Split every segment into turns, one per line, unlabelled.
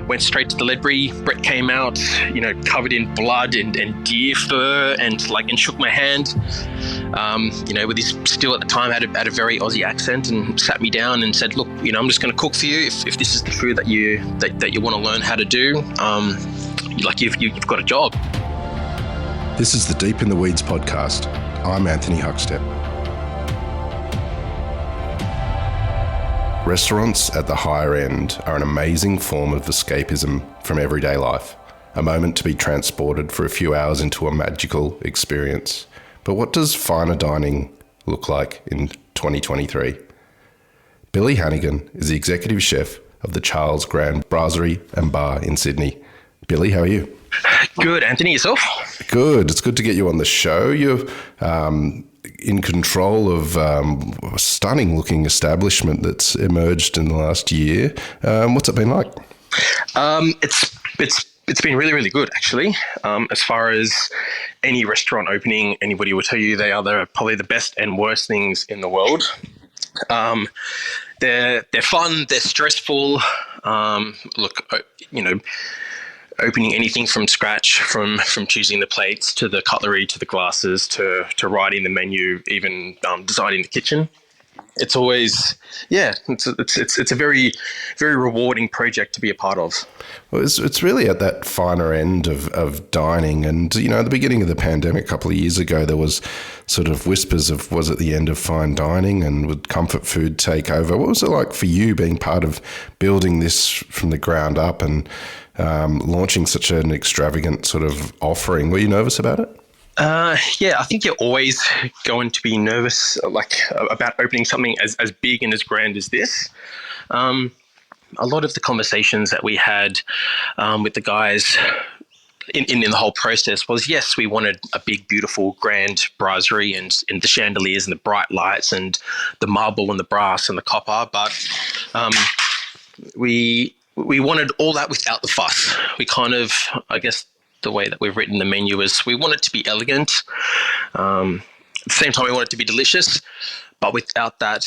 went straight to the Ledbury. Brett came out, covered in blood and deer fur, and shook my hand. With his still at the time had a very Aussie accent, and sat me down and said, "Look, I'm just going to cook for you. If this is the food that you want to learn how to do, you've got a job."
This is the Deep in the Weeds podcast. I'm Anthony Huckstep. Restaurants at the higher end are an amazing form of escapism from everyday life, a moment to be transported for a few hours into a magical experience. But what does finer dining look like in 2023? Billy Hannigan is the executive chef of the Charles Grand Brasserie and Bar in Sydney. Billy, how are you?
Good, Anthony. Yourself?
Good. It's good to get you on the show. You're in control of a stunning-looking establishment that's emerged in the last year. What's it been like?
It's been really, really good, actually. As far as any restaurant opening, anybody will tell you they're probably the best and worst things in the world. They're fun, they're stressful. Opening anything from scratch, from choosing the plates to the cutlery to the glasses to writing the menu, even designing the kitchen. It's always, it's a very, very rewarding project to be a part of.
Well, it's really at that finer end of dining. And, at the beginning of the pandemic a couple of years ago, there was sort of whispers of, was it the end of fine dining and would comfort food take over? What was it like for you being part of building this from the ground up and launching such an extravagant sort of offering? Were you nervous about it?
I think you're always going to be nervous, about opening something as big and as grand as this. A lot of the conversations that we had with the guys in the whole process was, yes, we wanted a big, beautiful, grand brasserie and the chandeliers and the bright lights and the marble and the brass and the copper, but we wanted all that without the fuss. We kind of, I guess, the way that we've written the menu is we want it to be elegant. At the same time, we want it to be delicious, but without that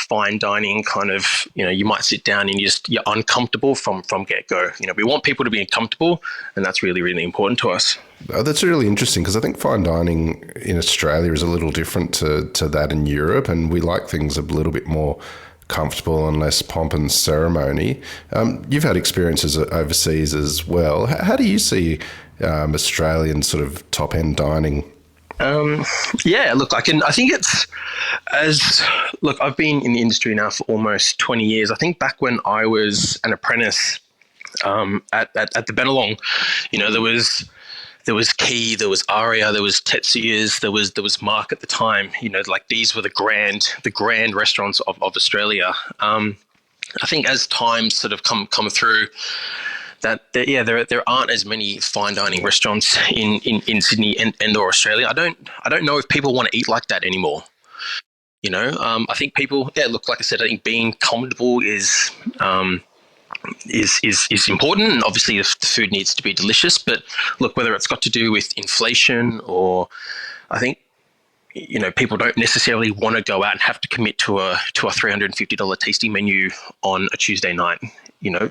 fine dining kind of, you might sit down and you're uncomfortable from get-go. We want people to be comfortable, and that's really, really important to us.
Oh, that's really interesting, because I think fine dining in Australia is a little different to that in Europe, and we like things a little bit more comfortable and less pomp and ceremony. You've had experiences overseas as well. How do you see Australian sort of top-end dining?
I think it's I've been in the industry now for almost 20 years. I think back when I was an apprentice at the Bennelong, there was Key, there was Aria, there was Tetsuyas, there was Mark at the time. These were the grand restaurants of Australia. I think as time sort of come through, that there aren't as many fine dining restaurants in Sydney and or Australia. I don't know if people want to eat like that anymore. I think people, like I said, I think being comfortable is important, and obviously the food needs to be delicious, but look, whether it's got to do with inflation or, I think, people don't necessarily want to go out and have to commit to a $350 tasting menu on a Tuesday night.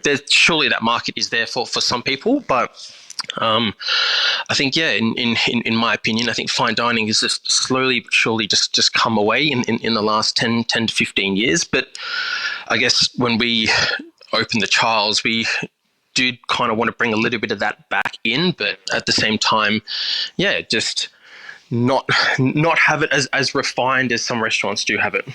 There's surely that market is there for some people, but I think, in my opinion, I think fine dining is just slowly but surely just come away in the last 10 to 15 years. But I guess when we opened the Charles, we did kind of want to bring a little bit of that back in, but at the same time, just not have it as refined as some restaurants do have it.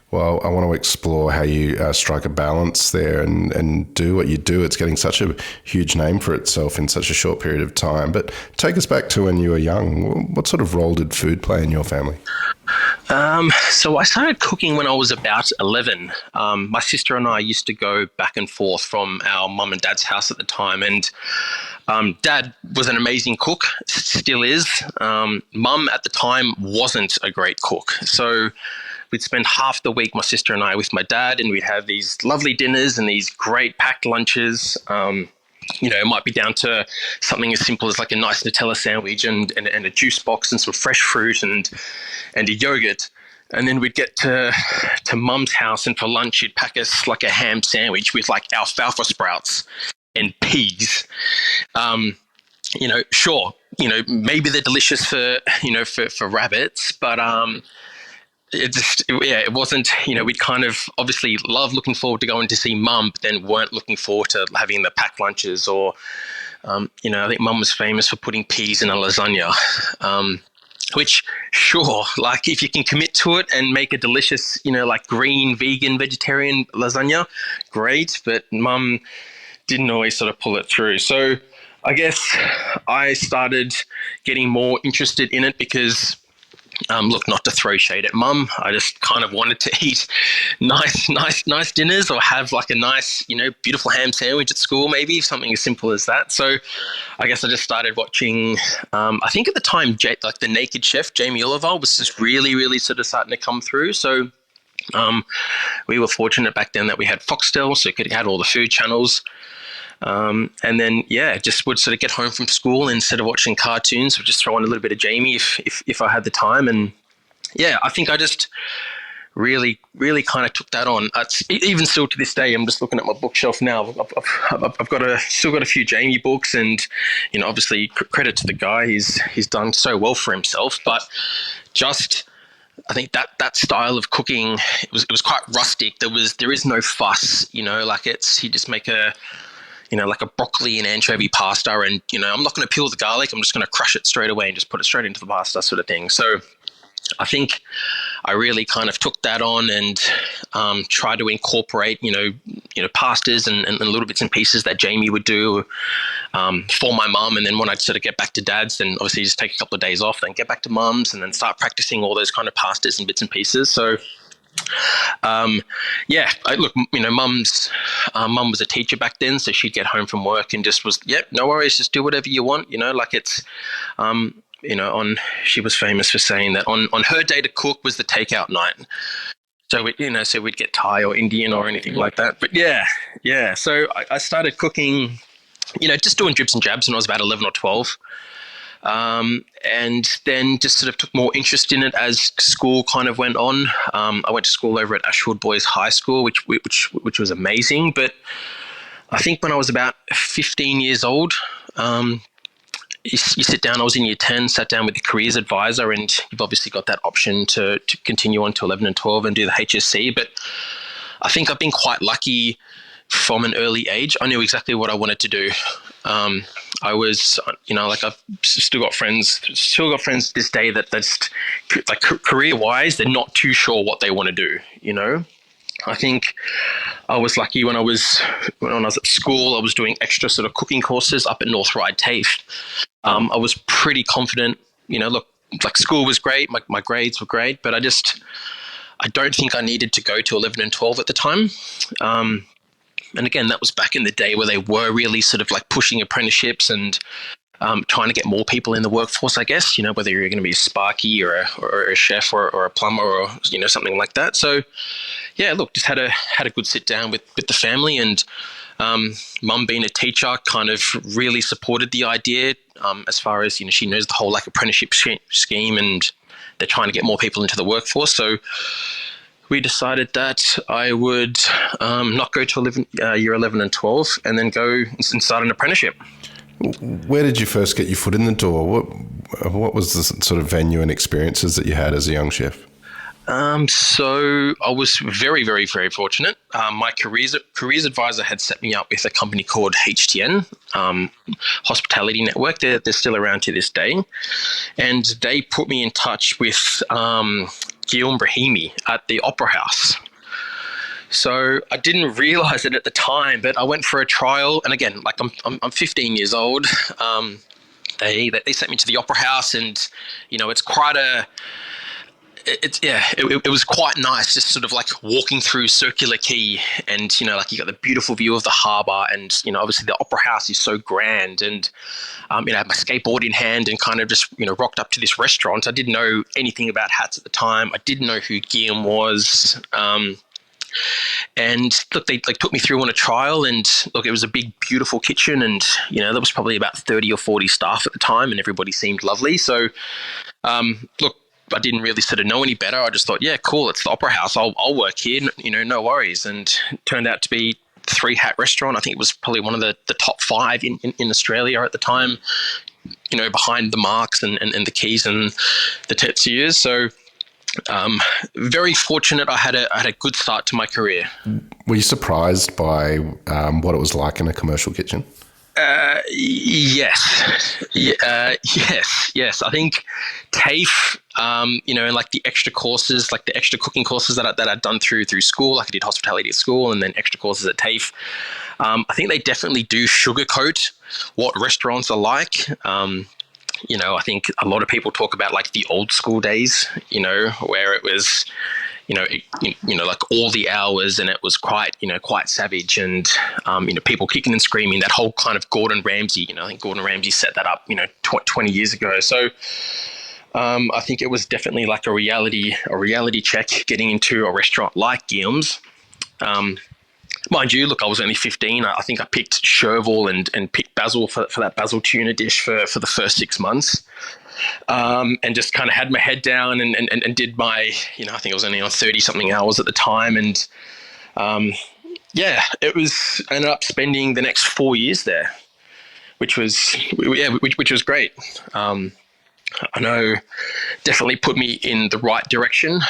Well, I want to explore how you strike a balance there and do what you do. It's getting such a huge name for itself in such a short period of time. But take us back to when you were young. What sort of role did food play in your family?
So I started cooking when I was about 11. My sister and I used to go back and forth from our mum and dad's house at the time. And Dad was an amazing cook, still is. Mum at the time wasn't a great cook. So we'd spend half the week, my sister and I, with my dad, and we'd have these lovely dinners and these great packed lunches. It might be down to something as simple as like a nice Nutella sandwich and a juice box and some fresh fruit and a yogurt. And then we'd get to Mum's house, and for lunch she'd pack us like a ham sandwich with like alfalfa sprouts and peas. Sure, maybe they're delicious for for rabbits, but it wasn't. We'd kind of obviously love looking forward to going to see mum, but then weren't looking forward to having the packed lunches or. I think mum was famous for putting peas in a lasagna, which, sure, like if you can commit to it and make a delicious, like green, vegan, vegetarian lasagna, great. But mum didn't always sort of pull it through. So I guess I started getting more interested in it because look, not to throw shade at mum, I just kind of wanted to eat nice dinners or have like a nice, beautiful ham sandwich at school, maybe something as simple as that. So I guess I just started watching, I think at the time, like the Naked Chef, Jamie Oliver was just really, really sort of starting to come through. So we were fortunate back then that we had Foxtel, so we had all the food channels. And then, just would sort of get home from school and instead of watching cartoons, would just throw on a little bit of Jamie if I had the time. And I think I just really, really kind of took that on. Even still to this day, I'm just looking at my bookshelf now. I've still got a few Jamie books, and obviously credit to the guy. He's done so well for himself. But just I think that style of cooking, it was quite rustic. There is no fuss. Like he just make like a broccoli and anchovy pasta, and I'm not going to peel the garlic. I'm just going to crush it straight away and just put it straight into the pasta, sort of thing. So I think I really kind of took that on and tried to incorporate, pastas and little bits and pieces that Jamie would do for my mum. And then when I'd sort of get back to dad's, then obviously just take a couple of days off, then get back to mum's, and then start practicing all those kind of pastas and bits and pieces. So mum was a teacher back then, so she'd get home from work and just was, no worries, just do whatever you want, like it's, she was famous for saying that on her day to cook was the takeout night. So we'd get Thai or Indian or anything like that. But so I started cooking, just doing dribs and jabs when I was about 11 or 12. And then just sort of took more interest in it as school kind of went on. I went to school over at Ashwood Boys High School, which was amazing. But I think when I was about 15 years old, you sit down. I was in year 10, sat down with the careers advisor, and you've obviously got that option to continue on to 11 and 12 and do the HSC. But I think I've been quite lucky from an early age. I knew exactly what I wanted to do. I was, I've still got friends this day that that's like career-wise, they're not too sure what they want to do. I think I was lucky when I was at school. I was doing extra sort of cooking courses up at North Ryde TAFE. I was pretty confident. Like school was great, my grades were great, but I don't think I needed to go to 11 and 12 at the time. And again, that was back in the day where they were really sort of like pushing apprenticeships and trying to get more people in the workforce, I guess, whether you're going to be a sparky or a chef or a plumber or, something like that. So, just had a good sit down with the family, and mum being a teacher kind of really supported the idea as far as, she knows the whole like apprenticeship scheme, and they're trying to get more people into the workforce. So we decided that I would not go to year 11 and 12 and then go and start an apprenticeship.
Where did you first get your foot in the door? What was the sort of venue and experiences that you had as a young chef?
So I was very, very, very fortunate. My careers advisor had set me up with a company called HTN, Hospitality Network. They're still around to this day. And they put me in touch with Guillaume Brahimi at the Opera House. So I didn't realize it at the time, but I went for a trial. And again, like I'm 15 years old. They sent me to the Opera House, and it's quite a. It was quite nice, just sort of like walking through Circular Quay, and like you got the beautiful view of the harbour, and obviously the Opera House is so grand, and I had my skateboard in hand and kind of just rocked up to this restaurant. I didn't know anything about hats at the time. I didn't know who Guillaume was. And look, they took me through on a trial, and look, it was a big, beautiful kitchen, and there was probably about 30 or 40 staff at the time, and everybody seemed lovely. So, look, I didn't really sort of know any better. I just thought, yeah, cool, it's the Opera House. I'll work here, no worries. And it turned out to be Three Hat restaurant. I think it was probably one of the top five in Australia at the time, behind the Marks and the Keys and the Tetsiers. So very fortunate. I had a good start to my career.
Were you surprised by what it was like in a commercial kitchen?
Yes. Yes. I think TAFE, and like the extra courses, like the extra cooking courses that I'd done through school, like I did hospitality at school and then extra courses at TAFE. I think they definitely do sugarcoat what restaurants are like. I think a lot of people talk about like the old school days, where it was, like all the hours, and it was quite savage, and people kicking and screaming. That whole kind of Gordon Ramsay, I think Gordon Ramsay set that up, 20 years ago. So I think it was definitely like a reality check getting into a restaurant like Guillaume's. Mind you, look, I was only 15. I think I picked chervil and picked basil for that basil tuna dish for the first 6 months. And just kind of had my head down and did my, I think I was only on 30-something hours at the time. And it was, I ended up spending the next 4 years there, which was great. I know definitely put me in the right direction.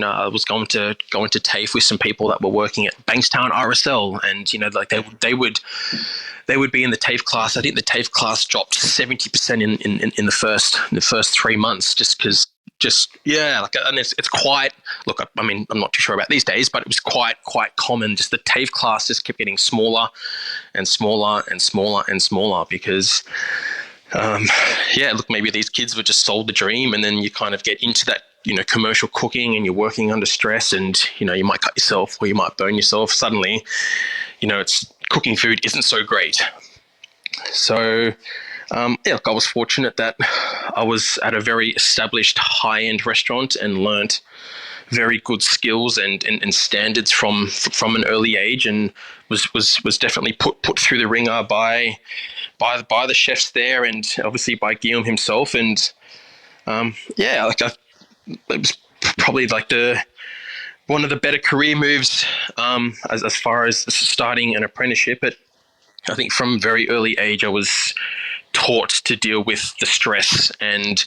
I was going to TAFE with some people that were working at Bankstown RSL, and like they would be in the TAFE class. I think the TAFE class dropped 70% in the first 3 months, just because. And it's quite. Look, I mean, I'm not too sure about these days, but it was quite common. Just the TAFE class just kept getting smaller and smaller and smaller and smaller because. Maybe these kids were just sold the dream, and then you kind of get into that, commercial cooking, and you're working under stress, and, you might cut yourself or you might burn yourself. Suddenly, it's cooking food isn't so great. So, I was fortunate that I was at a very established high-end restaurant and learnt very good skills and standards from an early age, and was definitely put through the ringer by the chefs there, and obviously by Guillaume himself. And it was probably like one of the better career moves as far as starting an apprenticeship. But I think from very early age I was taught to deal with the stress, and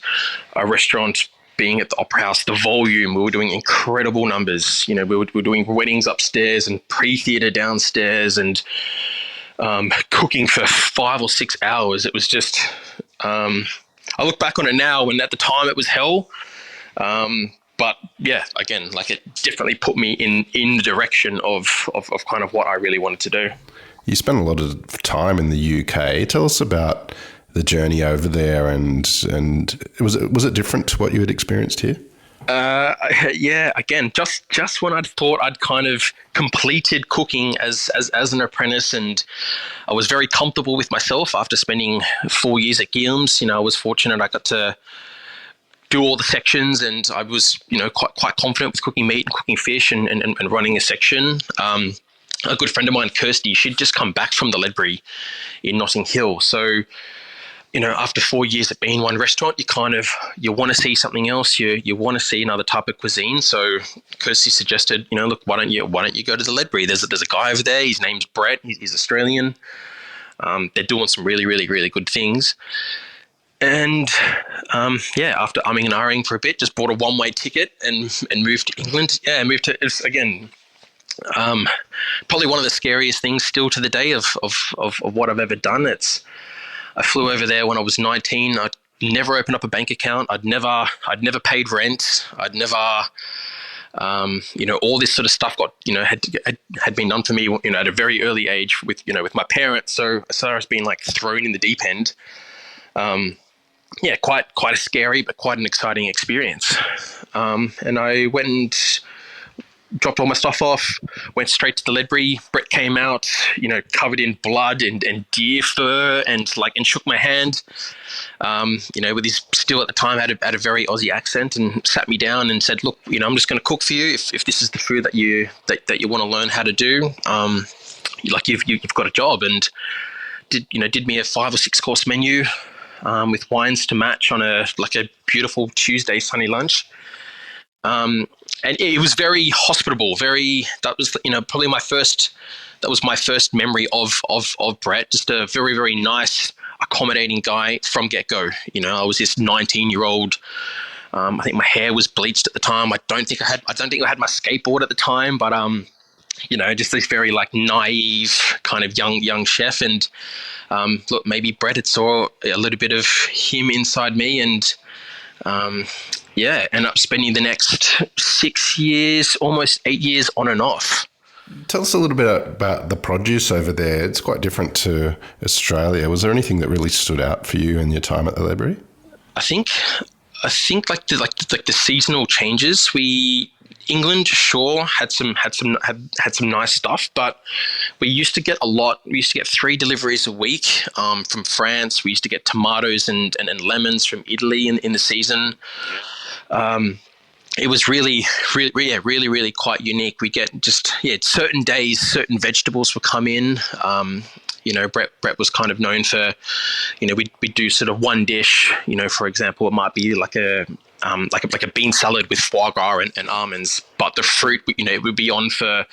a restaurant being at the Opera House, the volume, we were doing incredible numbers. We were doing weddings upstairs and pre-theatre downstairs, and cooking for 5 or 6 hours. It was just, I look back on it now, and at the time it was hell. But yeah, again, like it definitely put me in the direction of kind of what I really wanted to do.
You spent a lot of time in the UK. Tell us about the journey over there, and was it different to what you had experienced here?
Again, just when I'd thought I'd kind of completed cooking as an apprentice, and I was very comfortable with myself after spending 4 years at Guillaume's. I was fortunate I got to do all the sections, and I was, quite confident with cooking meat and cooking fish and running a section. A good friend of mine, Kirsty, she'd just come back from the Ledbury in Notting Hill. So, after 4 years at being one restaurant, you want to see something else. You want to see another type of cuisine. So Kirsty suggested, look, why don't you go to the Ledbury? There's a guy over there. His name's Brett. He's Australian. They're doing some really, really, really good things. And after umming and ahhing for a bit, just bought a one-way ticket and moved to England. Yeah, moved to, again, probably one of the scariest things still to the day of what I've ever done. I flew over there when I was 19. I'd never opened up a bank account. I'd never paid rent. I'd never, all this sort of stuff had been done for me, at a very early age with my parents. So as far as being like thrown in the deep end, quite a scary but quite an exciting experience. And I went and dropped all my stuff off, went straight to the Ledbury. Brett came out, covered in blood and deer fur, and shook my hand. With his, still at the time had a very Aussie accent, and sat me down and said, "Look, I'm just going to cook for you. If this is the food that you want to learn how to do, you've got a job." And did me a 5 or 6 course menu with wines to match on a beautiful Tuesday sunny lunch. And it was very hospitable. That was probably my first. That was my first memory of Brett. Just a very very nice, accommodating guy from get go. I was this 19-year-old. I think my hair was bleached at the time. I don't think I had my skateboard at the time, but just this very like naive kind of young chef. And look, maybe Brett had saw a little bit of him inside me, and ended up spending the next 6 years, almost 8 years on and off.
Tell us a little bit about the produce over there. It's quite different to Australia. Was there anything that really stood out for you in your time at the Ledbury?
I think like the seasonal changes. England sure had some nice stuff, but we used to get a lot. We used to get 3 deliveries a week from France. We used to get tomatoes and lemons from Italy in the season. It was really quite unique. We get certain days, certain vegetables would come in. Brett was kind of known for, we do sort of one dish. For example, it might be like a bean salad with foie gras and almonds, but the fruit, it would be on for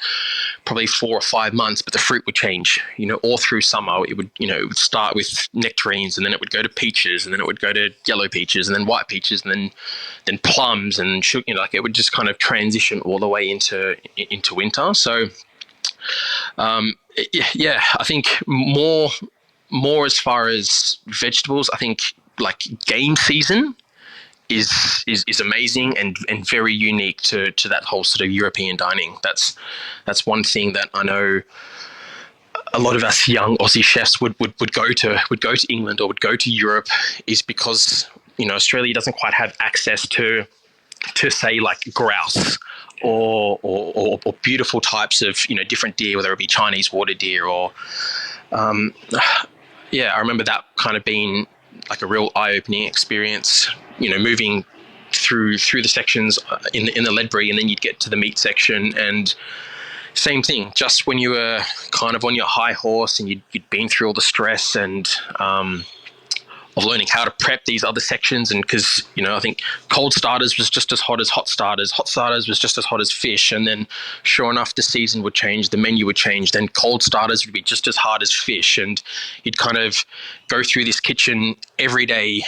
probably 4 or 5 months, but the fruit would change, all through summer. It would start with nectarines, and then it would go to peaches, and then it would go to yellow peaches, and then white peaches, and then plums and sugar, it would just kind of transition all the way into winter. So, I think more as far as vegetables, I think like game season is amazing and very unique to that whole sort of European dining. That's one thing that I know a lot of us young Aussie chefs would go to England or would go to Europe, is because Australia doesn't quite have access to say like grouse or beautiful types of different deer, whether it be Chinese water deer or I remember that kind of being like a real eye-opening experience, moving through the sections in the Ledbury, and then you'd get to the meat section, and same thing, just when you were kind of on your high horse and you'd been through all the stress and of learning how to prep these other sections. And because I think cold starters was just as hot as hot starters was just as hot as fish, and then sure enough the season would change, the menu would change, then cold starters would be just as hard as fish, and you'd kind of go through this kitchen every day.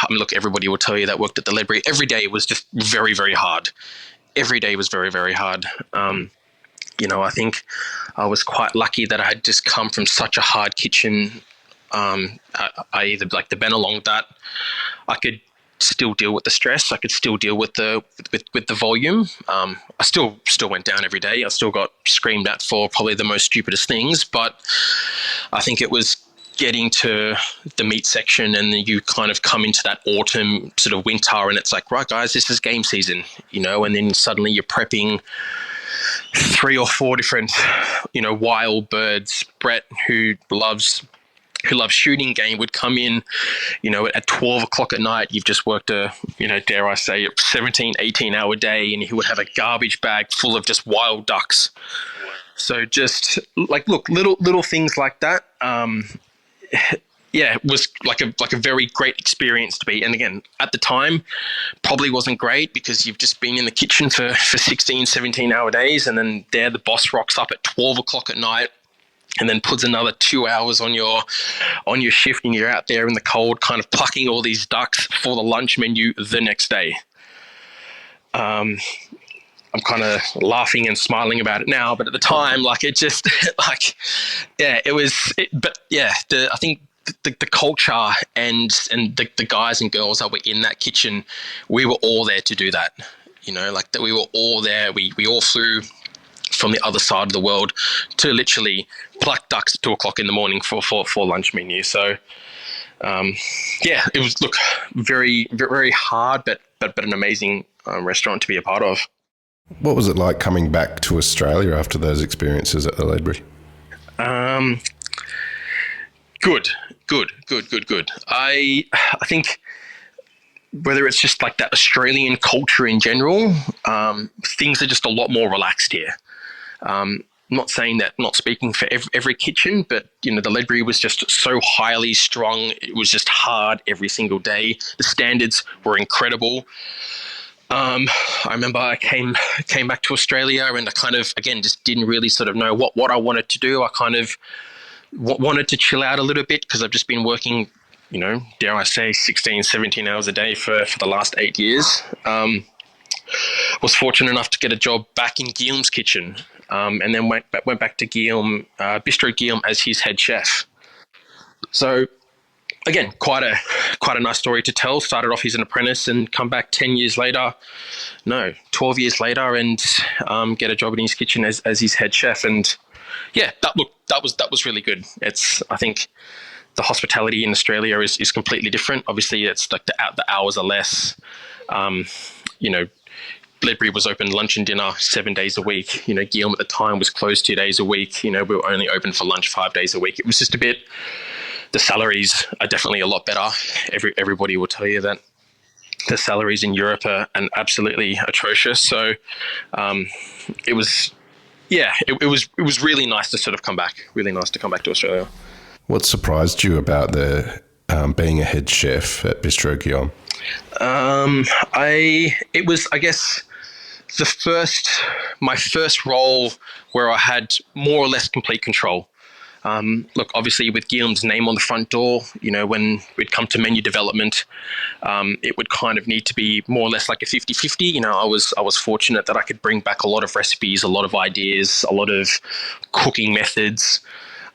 Look, everybody will tell you that worked at the Ledbury, every day was just very very hard. Every day was very very hard. I think I was quite lucky that I had just come from such a hard kitchen. I either like the Benelong, that I could still deal with the stress. I could still deal with the volume. I still went down every day. I still got screamed at for probably the most stupidest things. But I think it was getting to the meat section, and then you kind of come into that autumn sort of winter, and it's like, right guys, this is game season, and then suddenly you're prepping 3 or 4 different, wild birds. Brett, who loves shooting game, would come in, at 12 o'clock at night. You've just worked a, dare I say, a 17, 18-hour day, and he would have a garbage bag full of just wild ducks. So just like, look, little things like that. It was like a very great experience to be. And again, at the time, probably wasn't great because you've just been in the kitchen for 16, 17-hour days, and then there the boss rocks up at 12 o'clock at night, and then puts another 2 hours on your shift, and you're out there in the cold kind of plucking all these ducks for the lunch menu the next day. I'm kind of laughing and smiling about it now, but at the time, like, it just it was. I think the culture and the guys and girls that were in that kitchen, we were all there to do that. Like that we were all there. We all flew from the other side of the world to literally pluck ducks at 2 o'clock in the morning for lunch menu. So, it was, look, very, very hard, but an amazing restaurant to be a part of.
What was it like coming back to Australia after those experiences at the Ledbury?
Good. I think whether it's just like that Australian culture in general, things are just a lot more relaxed here. not saying that, not speaking for every kitchen, but the Ledbury was just so highly strung. It was just hard every single day. The standards were incredible. I remember I came back to Australia, and I kind of, again, just didn't really sort of know what I wanted to do. I kind of wanted to chill out a little bit because I've just been working, dare I say, 16, 17 hours a day for the last 8 years. Was fortunate enough to get a job back in Guillaume's kitchen, and then went back to Bistro Guillaume as his head chef. So again, quite a nice story to tell. Started off as an apprentice and come back 12 years later, and get a job in his kitchen as his head chef. And yeah, that was really good. I think the hospitality in Australia is completely different. Obviously, it's like the hours are less. Ledbury was open lunch and dinner 7 days a week. Guillaume at the time was closed 2 days a week. We were only open for lunch 5 days a week. It was just a bit. The salaries are definitely a lot better. Everybody will tell you that the salaries in Europe are absolutely atrocious. So it was really nice to sort of come back. Really nice to come back to Australia.
What surprised you about the being a head chef at Bistro Guillaume?
It was, I guess, my first role where I had more or less complete control. Look, obviously with Guillaume's name on the front door, when we'd come to menu development, it would kind of need to be more or less like a 50-50. I was fortunate that I could bring back a lot of recipes, a lot of ideas, a lot of cooking methods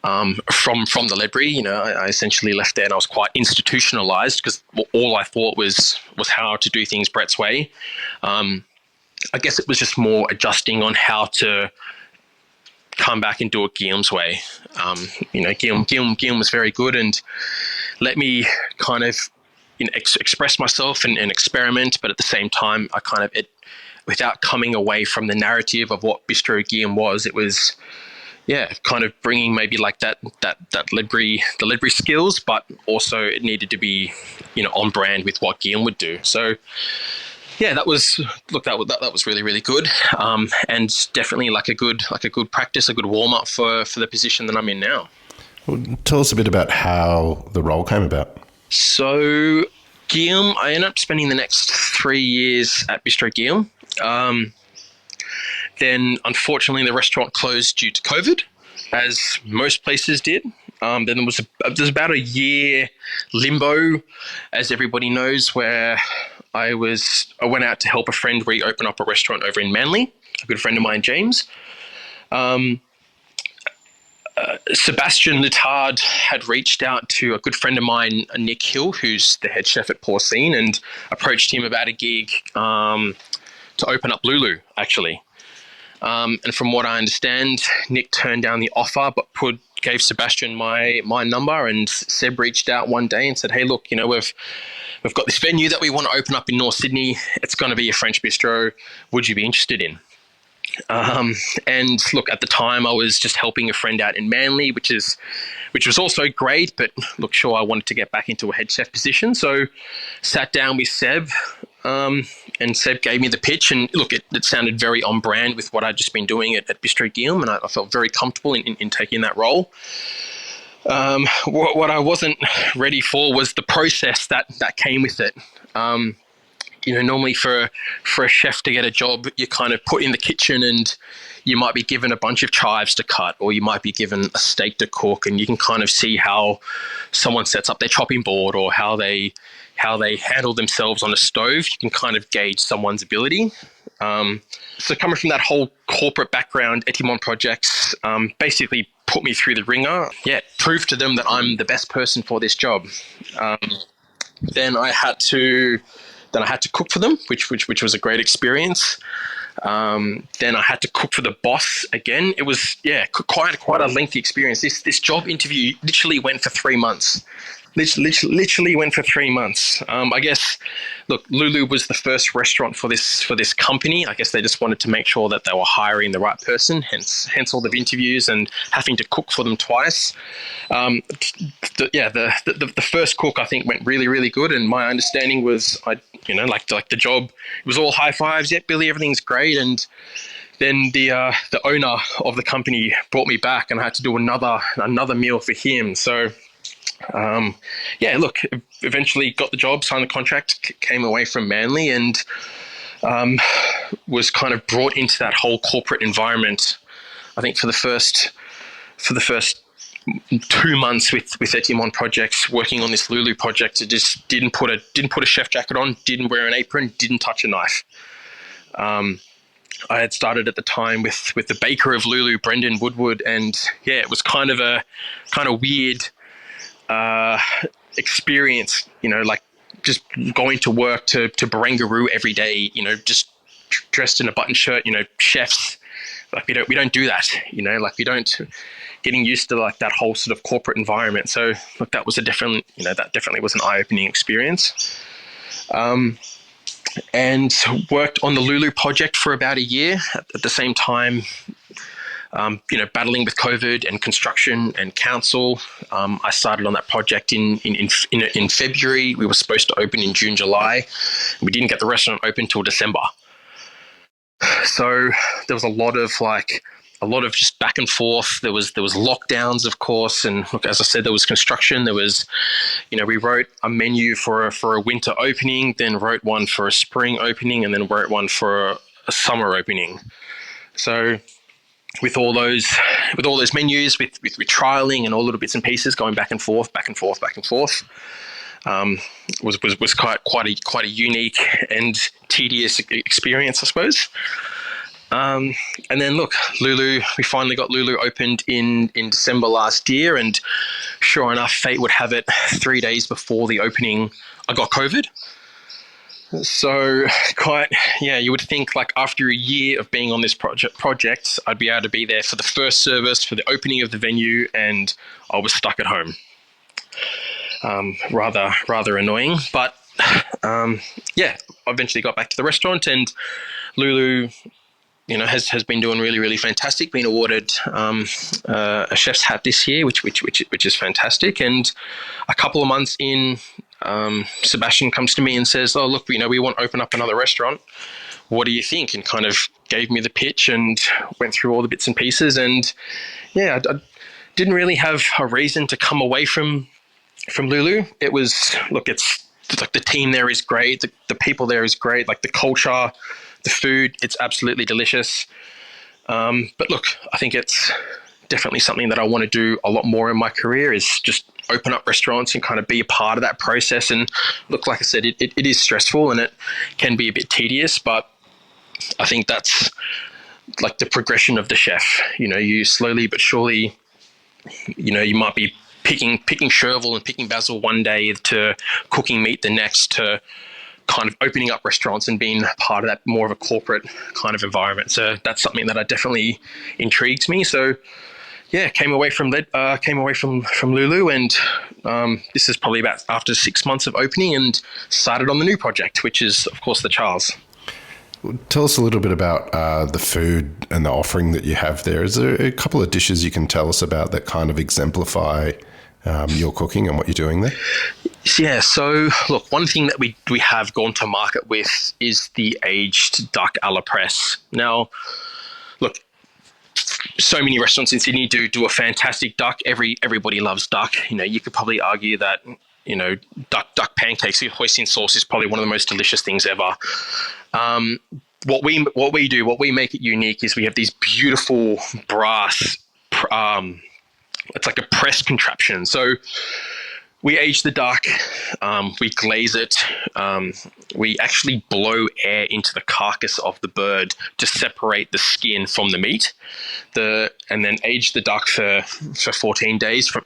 from the Ledbury. I essentially left there and I was quite institutionalized because all I thought was how to do things Brett's way. I guess it was just more adjusting on how to come back and do it Guillaume's way. Guillaume was very good and let me kind of express myself and experiment, but at the same time, I kind of without coming away from the narrative of what Bistro Guillaume was, it was kind of bringing maybe like that Ledbury skills, but also it needed to be on brand with what Guillaume would do. So. Yeah, that was really, really good, and definitely like a good practice, a good warm up for the position that I'm in now.
Well, tell us a bit about how the role came about.
So, Guillaume, I ended up spending the next 3 years at Bistro Guillaume. Then, unfortunately, the restaurant closed due to COVID, as most places did. Then there was about a year limbo, as everybody knows, where I went out to help a friend reopen up a restaurant over in Manly, a good friend of mine, James. Sebastian Littard had reached out to a good friend of mine, Nick Hill, who's the head chef at Porcine, and approached him about a gig to open up Lulu, actually. And from what I understand, Nick turned down the offer, but gave Sebastian my number, and Seb reached out one day and said, "Hey, look, we've got this venue that we want to open up in North Sydney. It's going to be a French bistro. Would you be interested in?" And look, at the time I was just helping a friend out in Manly, which was also great, but look, sure, I wanted to get back into a head chef position. So sat down with Seb, and Seb gave me the pitch, and look, it sounded very on brand with what I'd just been doing at Bistro Guillaume, and I felt very comfortable in taking that role. What I wasn't ready for was the process that came with it. Normally for a chef to get a job, you're kind of put in the kitchen and you might be given a bunch of chives to cut, or you might be given a steak to cook, and you can kind of see how someone sets up their chopping board or how they handle themselves on a stove. You can kind of gauge someone's ability. So coming from that whole corporate background, Etimon Projects basically put me through the ringer. Yeah, proved to them that I'm the best person for this job. Then I had to cook for them, which was a great experience. Then I had to cook for the boss again. It was quite a lengthy experience. This job interview literally went for 3 months. Literally went for 3 months. I guess, look, Lulu was the first restaurant for this company. I guess they just wanted to make sure that they were hiring the right person. Hence all the interviews and having to cook for them twice. The first cook I think went really, really good, and my understanding was like the job, it was all high fives. Yep, Billy, everything's great. And then the owner of the company brought me back, and I had to do another meal for him. So yeah, look, eventually got the job, signed the contract, came away from Manly, and was kind of brought into that whole corporate environment. I think for the first 2 months with Etienne projects, working on this Lulu project, it just didn't put a chef jacket on, didn't wear an apron, didn't touch a knife. I had started at the time with the baker of Lulu, Brendan Woodward, and yeah, it was kind of weird experience, like just going to work to Barangaroo every day, just dressed in a button shirt, chefs, like we don't do that, like we don't, getting used to like that whole sort of corporate environment. So look, that was that definitely was an eye-opening experience. And worked on the Lulu project for about a year at the same time, battling with COVID and construction and council. I started on that project in February. We were supposed to open in June, July. We didn't get the restaurant open till December. So there was a lot of just back and forth. There was lockdowns, of course, and look, as I said, there was construction. There was, we wrote a menu for a winter opening, then wrote one for a spring opening, and then wrote one for a summer opening. So with all those menus, with trialing and all little bits and pieces, going back and forth, was quite a unique and tedious experience, I suppose. And then look, Lulu, we finally got Lulu opened in December last year, and sure enough, fate would have it, 3 days before the opening, I got COVID. So you would think like after a year of being on this project, I'd be able to be there for the first service, for the opening of the venue, and I was stuck at home. Rather annoying, but I eventually got back to the restaurant, and Lulu, has been doing really, really fantastic. Been awarded a chef's hat this year, which is fantastic. And a couple of months in, Sebastian comes to me and says, "Oh, look, we want to open up another restaurant. What do you think?" And kind of gave me the pitch and went through all the bits and pieces. And yeah, I didn't really have a reason to come away from Lulu. It was, look, it's like the team there is great. The people there is great. Like the culture, the food, it's absolutely delicious. But look, I think it's definitely something that I want to do a lot more in my career, is just open up restaurants and kind of be a part of that process. And look, like I said, it is stressful and it can be a bit tedious, but I think that's like the progression of the chef. You slowly but surely, you might be picking chervil and picking basil one day, to cooking meat the next, to kind of opening up restaurants and being part of that more of a corporate kind of environment. So that's something that definitely intrigues me. So yeah, came away from Lulu, and this is probably about after 6 months of opening, and started on the new project, which is of course the Charles.
Tell us a little bit about the food and the offering that you have there. Is there a couple of dishes you can tell us about that kind of exemplify your cooking and what you're doing there?
Yeah, so look, one thing that we have gone to market with is the aged duck a la presse. Now, look, so many restaurants in Sydney do a fantastic duck. Everybody loves duck. You could probably argue that duck pancakes with hoisin sauce is probably one of the most delicious things ever. What we make it unique is we have these beautiful brass. It's like a press contraption. So we age the duck, we glaze it, we actually blow air into the carcass of the bird to separate the skin from the meat, and then age the duck for 14 days, for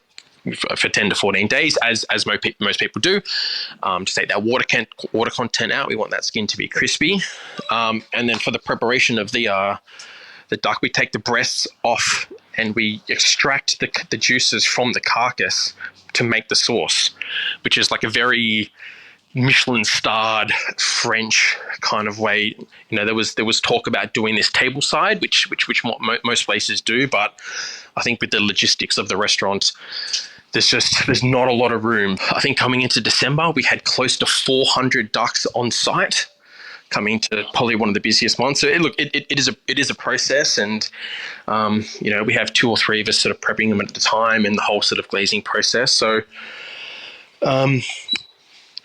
10 to 14 days, as most people do, to take that water content out. We want that skin to be crispy, and then for the preparation of the duck, we take the breasts off and we extract the juices from the carcass to make the sauce, which is like a very Michelin-starred French kind of way. There was talk about doing this tableside, which most places do, but I think with the logistics of the restaurant, there's not a lot of room. I think coming into December, we had close to 400 ducks on site. coming to probably one of the busiest ones. So it is a process, and we have 2 or 3 of us sort of prepping them at the time, and the whole sort of glazing process. So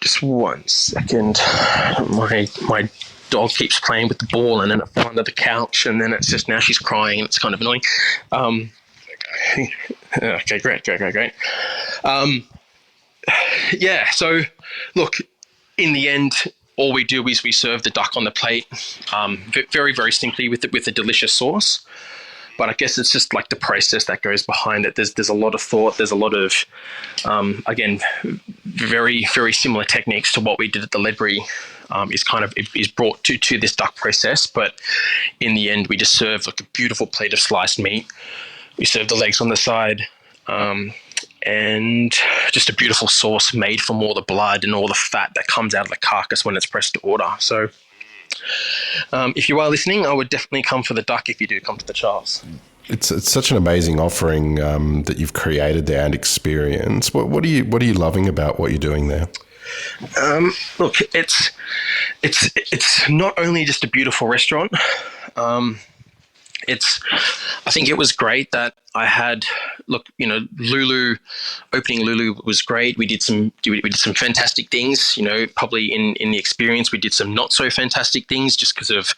just one second, my dog keeps playing with the ball, and then it fell under the couch, and then it's just now she's crying, and it's kind of annoying. Okay, great. So look, in the end, all we do is we serve the duck on the plate, very, very simply with a delicious sauce. But I guess it's just like the process that goes behind it. There's a lot of thought. There's a lot of, again, very, very similar techniques to what we did at the Ledbury. Is brought to this duck process. But in the end, we just serve like a beautiful plate of sliced meat. We serve the legs on the side, and just a beautiful sauce made from all the blood and all the fat that comes out of the carcass when it's pressed to order. So if you are listening, I would definitely come for the duck if you do come to the Charles.
It's such an amazing offering that you've created there and experience. What are you loving about what you're doing there?
Look, it's not only just a beautiful restaurant. I think it was great that I had, opening Lulu was great. We did some fantastic things, probably in the experience. We did some not so fantastic things just because of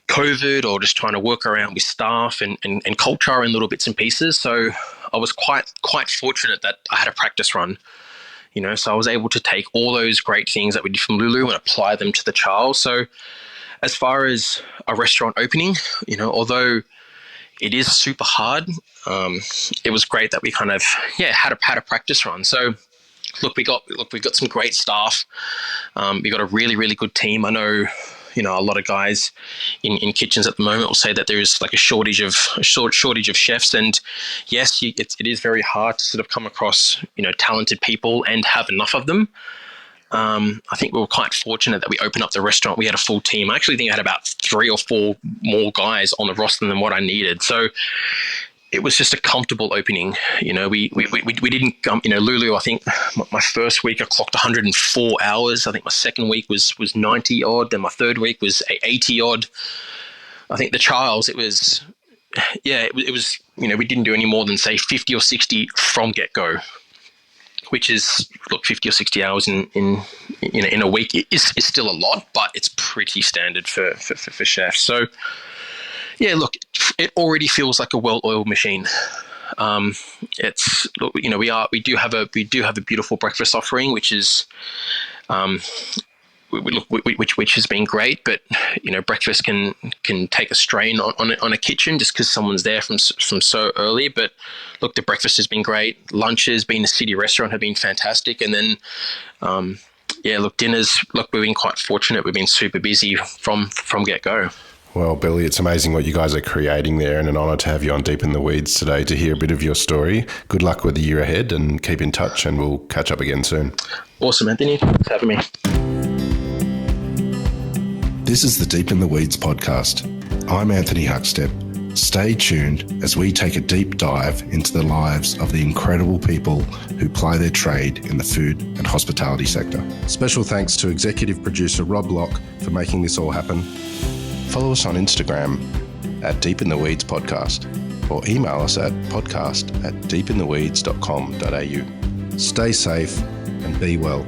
COVID or just trying to work around with staff and culture and little bits and pieces. So I was quite fortunate that I had a practice run, so I was able to take all those great things that we did from Lulu and apply them to the Charles. So as far as a restaurant opening, although it is super hard, it was great that we kind of had a practice run. So we got some great staff. We got a really, really good team. I know a lot of guys in kitchens at the moment will say that there is like a shortage of chefs, and yes, it is very hard to sort of come across talented people and have enough of them. I think we were quite fortunate that we opened up the restaurant. We had a full team. I actually think I had about 3 or 4 more guys on the roster than what I needed. So it was just a comfortable opening. We didn't, Lulu, I think my first week I clocked 104 hours. I think my second week was 90 odd. Then my third week was 80 odd. I think the Charles, it was, we didn't do any more than say 50 or 60 from get-go, which is, 50 or 60 hours in a week is still a lot, but it's pretty standard for chefs. So, it already feels like a well-oiled machine. We do have a beautiful breakfast offering, which is, which has been great. But breakfast can take a strain on a kitchen just because someone's there from so early. But the breakfast has been great. Lunches, being a city restaurant, have been fantastic. And then, dinners. We've been quite fortunate. We've been super busy from get-go.
Well, Billy, it's amazing what you guys are creating there, and an honour to have you on Deep in the Weeds today to hear a bit of your story. Good luck with the year ahead, and keep in touch, and we'll catch up again soon.
Awesome, Anthony. Thanks for having me.
This is the Deep in the Weeds podcast. I'm Anthony Huckstep. Stay tuned as we take a deep dive into the lives of the incredible people who ply their trade in the food and hospitality sector. Special thanks to executive producer Rob Locke for making this all happen. Follow us on Instagram at Deep in the Weeds Podcast, or email us at podcast@deepintheweeds.com.au. Stay safe and be well.